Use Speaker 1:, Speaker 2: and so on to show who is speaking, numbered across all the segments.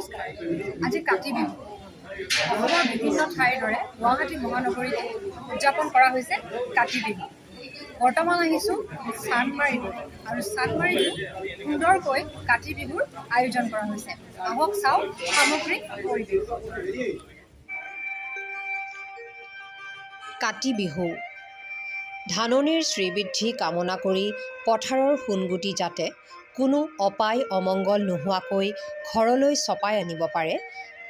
Speaker 1: নমস্কাৰ। আজি কাতি বিহু অসমৰ বিভিন্ন ঠাইৰ দৰে গুৱাহাটী মহানগৰীত উদযাপন কৰা হৈছে কাতি বিহু। বৰ্তমান আহিছোঁ চানমাৰীলৈ আৰু চানমাৰীত সুন্দৰকৈ কাতি বিহুৰ আয়োজন কৰা হৈছে। আহক চাওঁ সামগ্ৰিক পৰিৱেশ।
Speaker 2: কাতি বিহু ধাননিৰ শ্ৰীবৃদ্ধি কামনা কৰি পথাৰৰ সোণগুটি যাতে কোনো অপায় অমংগল নোহোৱাকৈ ঘৰলৈ চপাই আনিব পাৰে,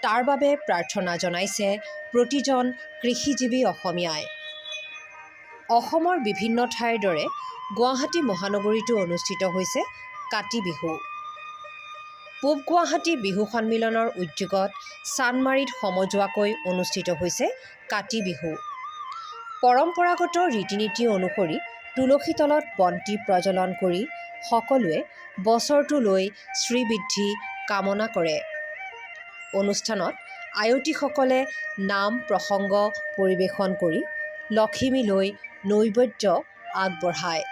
Speaker 2: তাৰ বাবে প্ৰাৰ্থনা জনাইছে প্ৰতিজন কৃষিজীৱী অসমীয়াই। অসমৰ বিভিন্ন ঠাইৰ দৰে গুৱাহাটী মহানগৰীতো অনুষ্ঠিত হৈছে কাতি বিহু। পূব গুৱাহাটী বিহু সন্মিলনৰ উদ্যোগত চানমাৰীত সমজুৱাকৈ অনুষ্ঠিত হৈছে কাতি বিহু। পৰম্পৰাগত ৰীতি নীতি অনুসৰি তুলসী তলত বন্তি প্ৰজ্বলন কৰি সকলোৱে বছৰটোলৈ শ্ৰীবৃদ্ধি কামনা কৰে। অনুষ্ঠানত আয়তীসকলে নাম প্ৰসংগ পৰিৱেশন কৰি লখিমীলৈ নৈবেদ্য আগবঢ়ায়।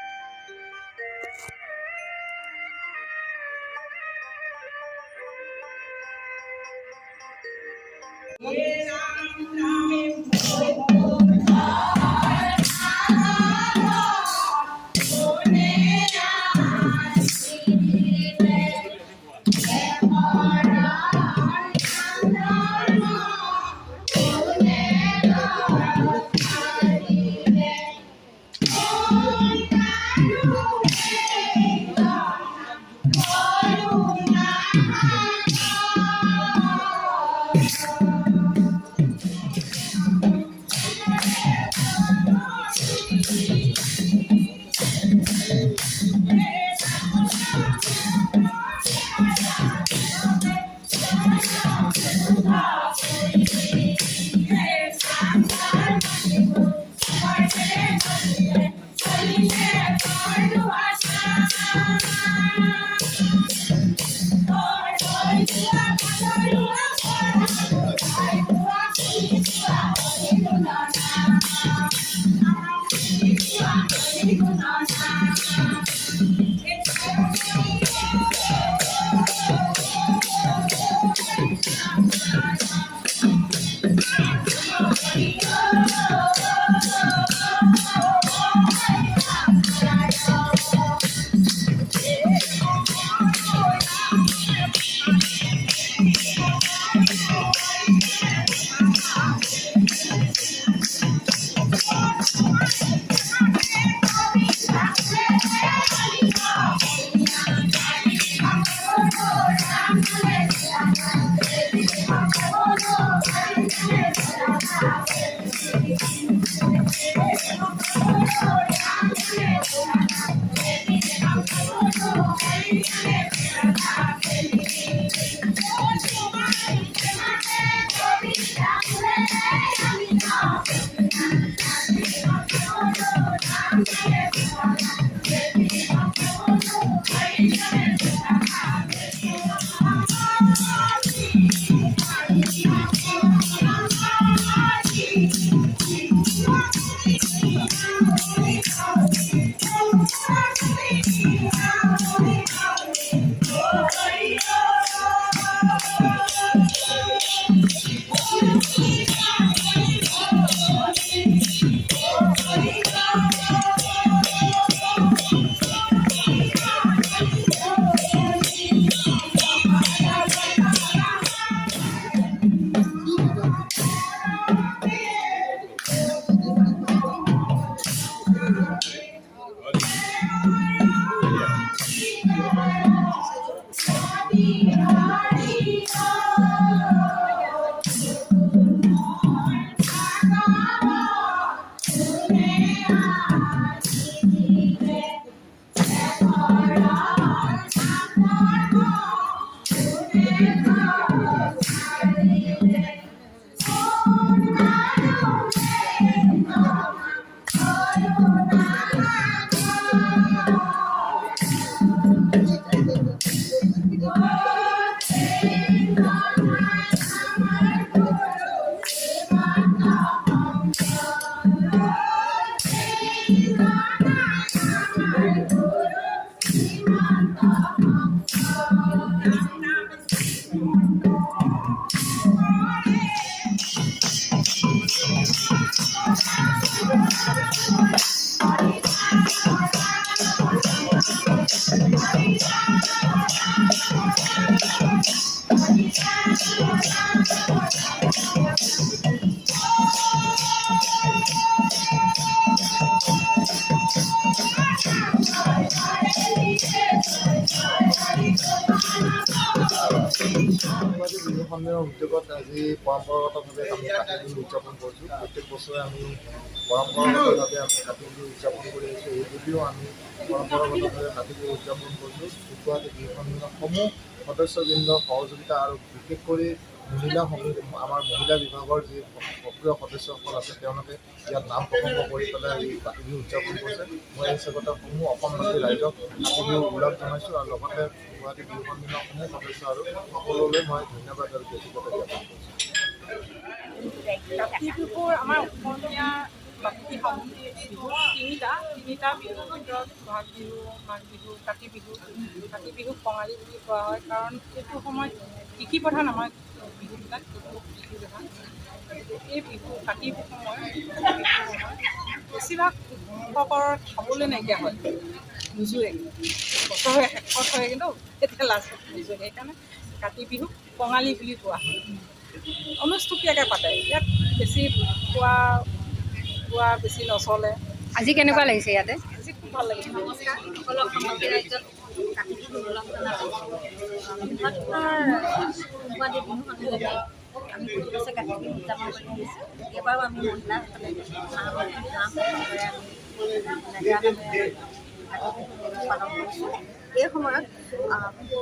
Speaker 3: গুৱাহাটী বিহু সন্মিলনৰ উদ্যোগত আজি পৰম্পৰাগতভাৱে আমি কাতি বিহু উদযাপন কৰিছোঁ। প্ৰত্যেক বছৰে আমি পৰম্পৰাগতভাৱে আমি কাতি বিহু উদযাপন কৰি আহিছোঁ। এই বুলিও আমি পৰম্পৰাগতভাৱে কাতি বিহু উদযাপন কৰিছোঁ। গুৱাহাটী বিহু সন্মিলনৰ সমূহ সদস্যবৃন্দৰ সহযোগিতা আৰু বিশেষ কৰি আমাৰ মহিলা বিভাগৰ যি সক্ৰিয় সদস্যসকল আছে তেওঁলোকে ইয়াত নাম প্ৰসংগ কৰি পেলাই এই কাতি বিহু উদযাপন কৰিছে। মই এই চেগতে সমূহ অসমবাসী ৰাইজক কাতি বিহু ওলগ জনাইছোঁ আৰু লগতে গুৱাহাটী বিহু সন্মিলনৰ সমূহ সদস্য আৰু সকলোলৈ মই ধন্যবাদ আৰু ব্যক্তিগত জ্ঞাপন কৰিছোঁ।
Speaker 4: কাতি বিহুৰ আমাৰ অসমীয়া বাকী বিহু তিনিটা বিহুৰ ভিতৰত বহাগ বিহু, মাঘ বিহু, কাতি বিহু। কাতি বিহুক কঙালী বুলি কোৱা হয় কাৰণ সেইটো সময়ত কৃষি প্ৰধান আমাৰ বিহুবিলাক কৃষি প্ৰধান। এই বিহু কাতি বিহু সময়ত বেছিভাগ কৃষকৰ খাবলৈ নাইকিয়া হয়, নোজোৰে। বছৰে শেষত হয় কিন্তু এতিয়া লাষ্টত নোজোৰে। সেইকাৰণে কাতি বিহুক কঙালী বুলি কোৱা হয়। অনুষ্টুপীয়াকৈ পাতে, ইয়াত বেছি খোৱা বেছি নচলে।
Speaker 1: আজি কেনেকুৱা লাগিছে ইয়াতে?
Speaker 4: আজি খুব ভাল লাগিছে।
Speaker 5: নমস্কাৰ, সকলো অসমবাসী ৰাইজক কাতি বিহু ওলগ জনালোঁ। গুৱাহাটী বিহু সন্মিলনে আমি প্ৰতি বছৰে কাতি বিহু উদযাপন কৰি আহিছোঁ। এইবাৰো আমি মহিলাসকলে পালন কৰিছোঁ। এই সময়ত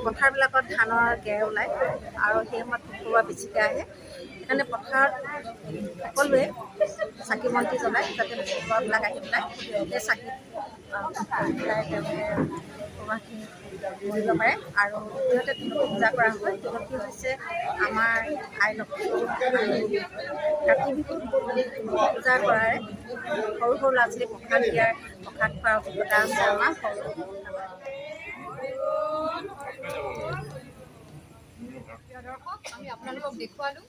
Speaker 5: পথাৰবিলাকত ধানৰ গেৰ ওলায় আৰু সেই সময়ত পোক পৰুৱা বেছিকৈ আহে। সেইকাৰণে পথাৰত সকলোৱে চাকি বন্তি জ্বলায় যাতে পোক পৰুৱাবিলাক আহি পেলাই সেই চাকিত পেলাই তেওঁলোকে পৰুৱাখিনি মৰিব পাৰে। আৰু দ্বিতীয়তে তুলসী পূজা কৰা হয়। তুলসী হৈছে আমাৰ আই লক্ষ্মী। কাতি বিহুত পূজা কৰাৰে সৰু সৰু ল'ৰা ছোৱালীক প্ৰসাদ খোৱাৰ অভিজ্ঞতা আছে আমাৰ সৰু।
Speaker 1: দৰ্শক, আমি আপোনালোকক দেখুৱালোঁ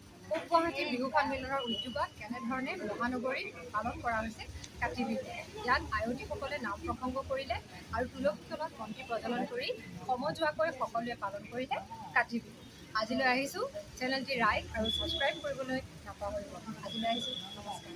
Speaker 1: গুৱাহাটী বিহু সন্মিলনৰ উদ্যোগত কেনেধৰণে মহানগৰীত পালন কৰা হৈছে কাতি বিহু। ইয়াত আয়তীসকলে নাম প্ৰসংগ কৰিলে আৰু তুলসী তলত বন্তি প্ৰজ্বলন কৰি সমজুৱাকৈ সকলোৱে পালন কৰিলে কাতি বিহু। আজিলৈ আহিছোঁ, চেনেলটি লাইক আৰু ছাবস্ক্ৰাইব কৰিবলৈ নাপাহৰিব। আজিলৈ আহিছোঁ, নমস্কাৰ।